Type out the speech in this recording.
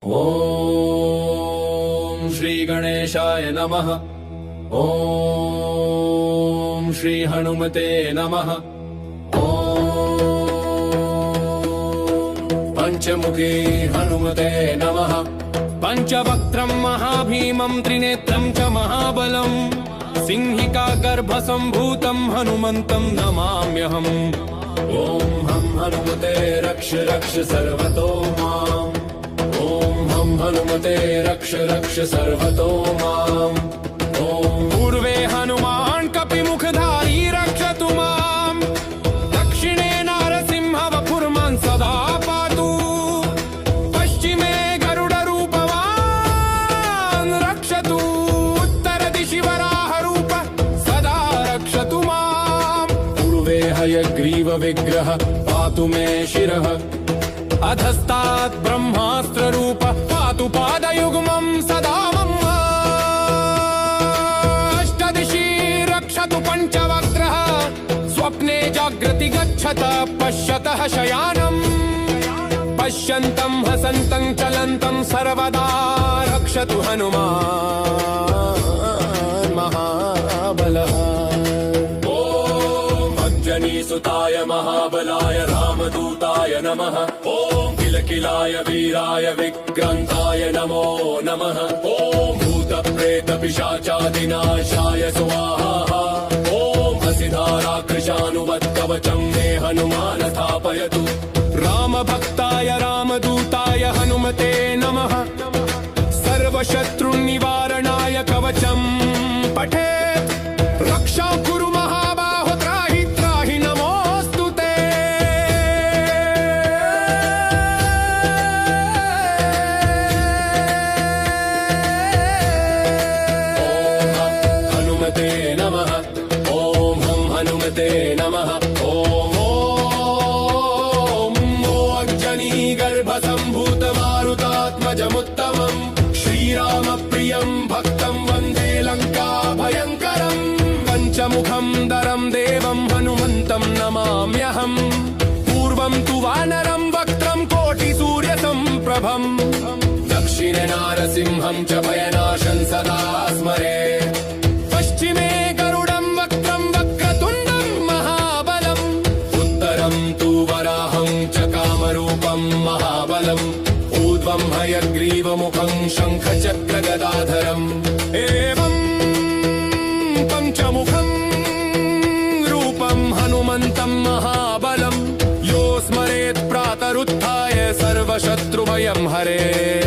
ओम श्री गणेशाय नमः। ओम श्री हनुमते नमः। ओम पंचमुखी हनुमते नमः। पंचवक्त्रं महाभीमं त्रिनेत्रं च महाबलं सिंहिका गर्भसंभूतं हनुमन्तं नमाम्यहम्। ओम हम हनुमते रक्ष रक्ष सर्वतो माम्। ओम हम हनुमते रक्ष रक्ष सर्वतो माम्। ओम पूर्वे हनुमान् कपिमुखधारी रक्षतु माम्। दक्षिणे नारसिंह वपुर्मान् सदा पातु। पश्चिमे गरुडरूपवान् रक्षतु। उत्तरदिशि वराहरूप सदा रक्षतु माम्। पूर्वे हयग्रीव विग्रह पातु मे शिरः। अधस्तात् ब्रह्मास्त्र रूप पातु पादयुग्मं सदा मम। अष्टदिशि रक्षतु पंचवक्त्रः। स्वप्ने जागृति गच्छत पश्यतः शयानम्। पश्यन्तं हसन्तं चलन्तं सर्वदा रक्षतु हनुमान् महाबलः। सुताय महाबलाय रामदूताय नमः। ओम किलकिलाय वीराय विक्रांताय नमो नमः। ओम भूतप्रेत पिशाचादिनाशाय स्वाहा। ओम हसिधारा कृशानुवत्कवचं मे हनुमान स्थापयतु। रामभक्ताय रामदूताय हनुमते नमः। सर्वशत्रुनिवारणाय कवचं पठेत्। रक्षां कुरु महाबाहो त्राहि त्राहि नमोऽस्तुते। ओम हनुमते नमः। ओम हम हनुमते नमः। ओम अंजनी गर्भसंभूत मारुतात्मजमुत्तमम्। श्रीरामप्रियं भक्तं वन्दे लङ्का भयङ्करम्। पंचमुखं दरं देवं हनुमन्तं नमाम्यहम्। पूर्वं तु वानरं वक्त्रं कोटिसूर्यसम्प्रभम्। दक्षिणे नारसिंहं च भयनाशं सदा स्मरे। पश्चिमे गरुडं वक्त्रं वक्रतुण्डं महाबलम्। उत्तरं तु वराहं च कामरूपं महाबलम्। ऊर्ध्वं हयग्रीवमुखं शङ्खचक्रगदाधरम्। एवं पंचमुखं रूपं हनुमन्तं महाबलं। यो स्मरेत् प्रातरुत्थाय सर्वशत्रुभयं हरे।